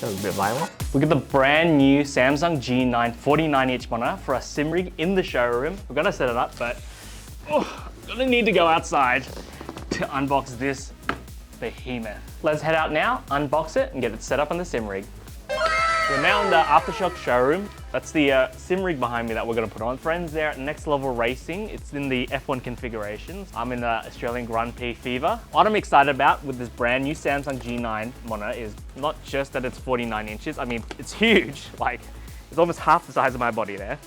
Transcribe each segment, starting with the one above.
That was a bit violent. We got the brand new Samsung G9 49-inch monitor for our sim rig in the showroom. We're gonna set it up, but I'm gonna need to go outside to unbox this behemoth. Let's head out now, unbox it, and get it set up on the sim rig. We're now in the Aftershock showroom. That's the sim rig behind me that we're gonna put on. Friends there at Next Level Racing. It's in the F1 configurations. I'm in the Australian Grand Prix fever. What I'm excited about with this brand new Samsung G9 monitor is not just that it's 49 inches. I mean, it's huge. Like, it's almost half the size of my body there.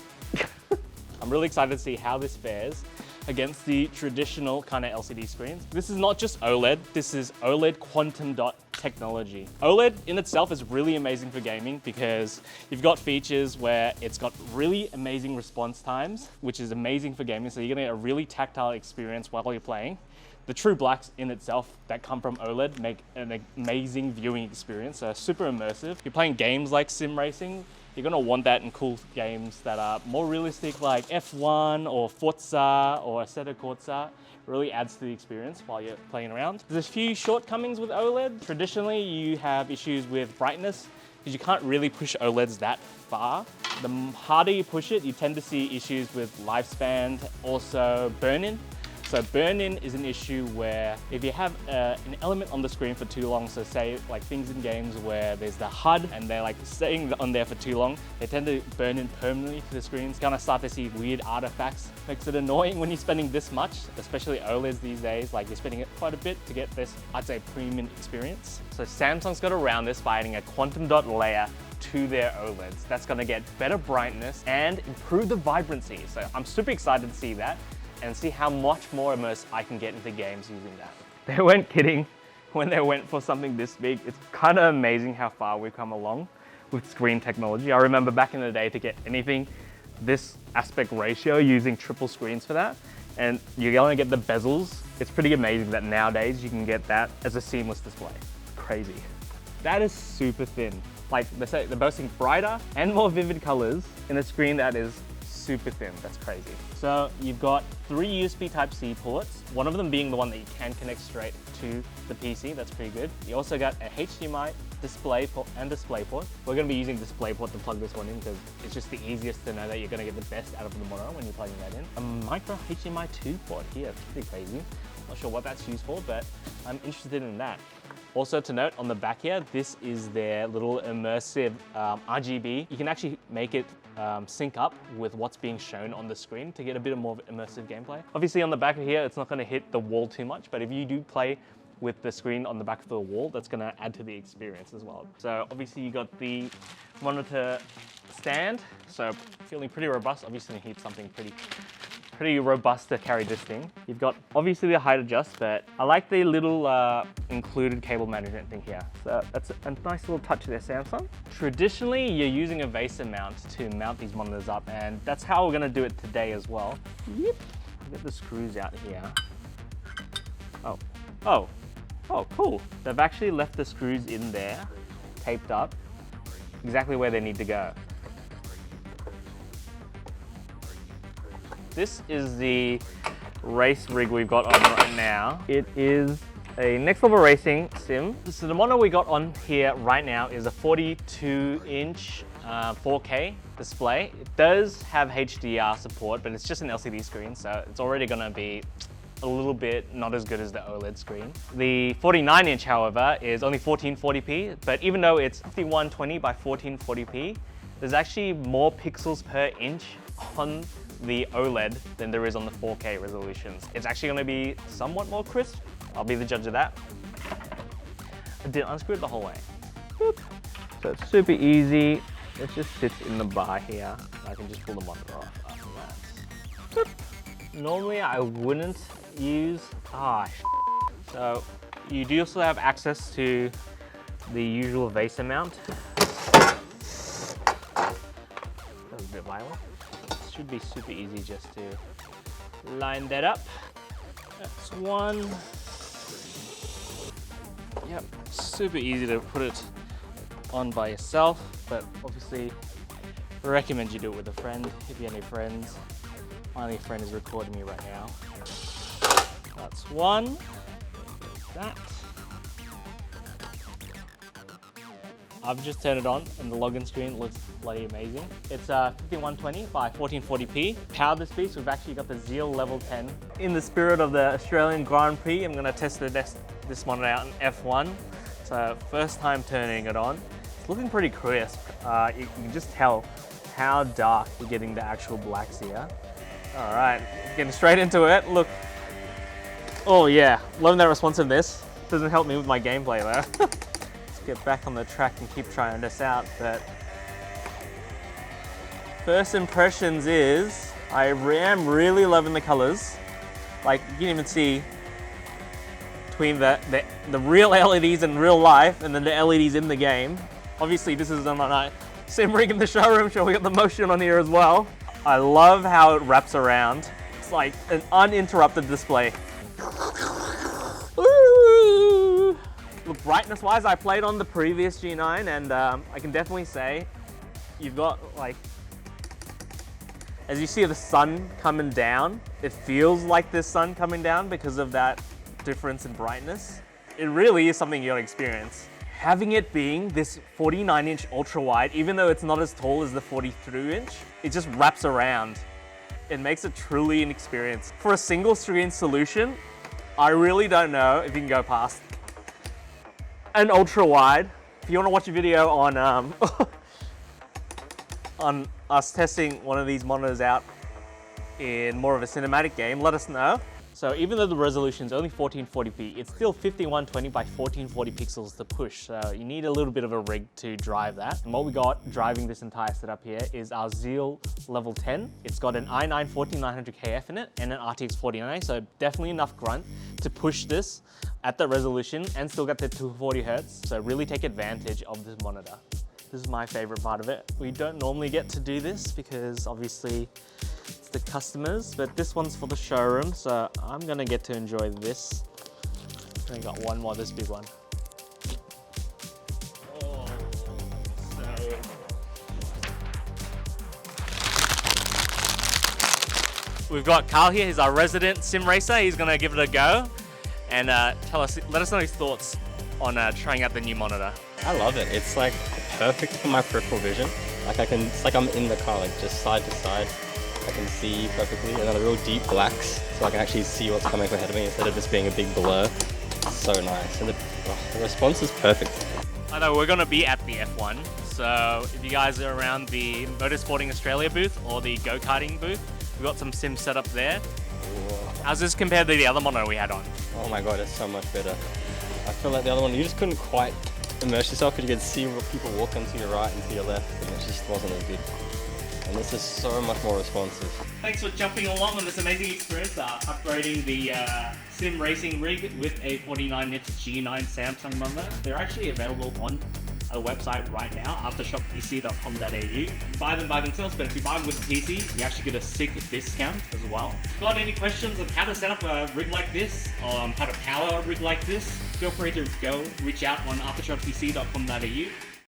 I'm really excited to see how this fares against the traditional kind of LCD screens. This is not just OLED, this is OLED quantum dot technology. OLED in itself is really amazing for gaming because you've got features where it's got really amazing response times, which is amazing for gaming. So you're gonna get a really tactile experience while you're playing. The true blacks in itself that come from OLED make an amazing viewing experience, so super immersive. You're playing games like sim racing, you're gonna want that in cool games that are more realistic, like F1 or Forza or Assetto Corsa. Really adds to the experience while you're playing around. There's a few shortcomings with OLED. Traditionally, you have issues with brightness because you can't really push OLEDs that far. The harder you push it, you tend to see issues with lifespan, also burn-in. So burn-in is an issue where if you have an element on the screen for too long, so say like things in games where there's the HUD and they're like staying on there for too long, they tend to burn in permanently to the screens. Gonna start to see weird artifacts. Makes it annoying when you're spending this much, especially OLEDs these days, like you're spending it quite a bit to get this, I'd say, premium experience. So Samsung's got around this by adding a quantum dot layer to their OLEDs. That's gonna get better brightness and improve the vibrancy. So I'm super excited to see that and see how much more immersed I can get into games using that. They weren't kidding when they went for something this big. It's kind of amazing how far we've come along with screen technology. I remember back in the day to get anything this aspect ratio using triple screens for that, and you're gonna get the bezels. It's pretty amazing that nowadays you can get that as a seamless display. Crazy. That is super thin. Like they say, they're boasting brighter and more vivid colors in a screen that is super thin. That's crazy. So you've got 3 USB Type-C ports, one of them being the one that you can connect straight to the PC. That's pretty good. You also got a HDMI display port and DisplayPort. We're going to be using DisplayPort to plug this one in because it's just the easiest to know that you're going to get the best out of the monitor when you're plugging that in. A micro HDMI 2 port here. It's pretty crazy. Not sure what that's used for, but I'm interested in that. Also to note on the back here, this is their little immersive RGB. You can actually make it sync up with what's being shown on the screen to get a bit more immersive gameplay. Obviously on the back of here, it's not going to hit the wall too much, but if you do play with the screen on the back of the wall, that's going to add to the experience as well. So obviously you got the monitor stand, so feeling pretty robust. Obviously you need something pretty robust to carry this thing. You've got obviously the height adjust, but I like the little included cable management thing here. So that's a nice little touch there, Samsung. Traditionally, you're using a VESA mount to mount these monitors up, and that's how we're gonna do it today as well. Yep. Get the screws out here. Oh, cool. They've actually left the screws in there, taped up, exactly where they need to go. This is the race rig we've got on right now. It is a Next Level Racing sim. So the monitor we got on here right now is a 42-inch 4K display. It does have HDR support, but it's just an LCD screen, so it's already gonna be a little bit not as good as the OLED screen. The 49-inch, however, is only 1440p, but even though it's 5120 by 1440p, there's actually more pixels per inch on the OLED than there is on the 4K resolutions. It's actually going to be somewhat more crisp. I'll be the judge of that. I didn't unscrew it the whole way. Boop. So it's super easy. It just sits in the bar here. I can just pull the monitor off after that. Boop. Normally I wouldn't use, so you do also have access to the usual VESA mount. That was a bit violent. Should be super easy just to line that up. That's one. Yep, super easy to put it on by yourself, but obviously I recommend you do it with a friend if you have any friends. My only friend is recording me right now. That's one. That. I've just turned it on and the login screen looks bloody amazing. It's 5120 by 1440p. Power this beast, we've actually got the Zeal Level 10. In the spirit of the Australian Grand Prix, I'm gonna test this monitor out in F1. So first time turning it on. It's looking pretty crisp. You can just tell how dark you're getting the actual blacks here. All right, getting straight into it. Look, oh yeah, loving that responsiveness. Doesn't help me with my gameplay though. Let's get back on the track and keep trying this out. But first impressions is, I am really loving the colors. Like you can even see between the real LEDs in real life and then the LEDs in the game. Obviously this is on my sim rig in the showroom, so we got the motion on here as well. I love how it wraps around. It's like an uninterrupted display. Ooh. Look, brightness wise, I played on the previous G9 and I can definitely say you've got like, as you see the sun coming down, it feels like there's sun coming down because of that difference in brightness. It really is something you gotta experience. Having it being this 49-inch ultra wide, even though it's not as tall as the 42-inch, it just wraps around. It makes it truly an experience. For a single screen solution, I really don't know if you can go past an ultra wide. If you want to watch a video on on us testing one of these monitors out in more of a cinematic game, let us know. So even though the resolution is only 1440p, it's still 5120 by 1440 pixels to push. So you need a little bit of a rig to drive that. And what we got driving this entire setup here is our Zeal Level 10. It's got an i9 14900KF in it and an RTX 4090, so definitely enough grunt to push this at that resolution and still get the 240 Hertz. So really take advantage of this monitor. This is my favorite part of it. We don't normally get to do this because obviously it's the customers, but this one's for the showroom, so I'm gonna get to enjoy this. I got one more, this big one. Oh, so... We've got Carl here, he's our resident sim racer. He's gonna give it a go and let us know his thoughts on trying out the new monitor. I love it. It's like perfect for my peripheral vision. Like it's like I'm in the car, like just side to side. I can see perfectly, and then the real deep blacks, so I can actually see what's coming ahead of me instead of just being a big blur. So nice, and the response is perfect. I know we're gonna be at the F1, so if you guys are around the Motorsporting Australia booth or the go-karting booth, we've got some sims set up there. Whoa. How's this compared to the other monitor we had on? Oh my god, it's so much better. I feel like the other one, you just couldn't quite immerse yourself because you could see people walking to your right and to your left, and it just wasn't as good. And this is so much more responsive. Thanks for jumping along on this amazing experience, upgrading the sim racing rig with a 49-inch G9 Samsung monitor. They're actually available on a website right now, aftershockpc.com.au. Buy them by themselves, but if you buy them with the PC, you actually get a sick discount as well. If you've got any questions on how to set up a rig like this, or how to power a rig like this, feel free to go reach out on aftershockpc.com.au.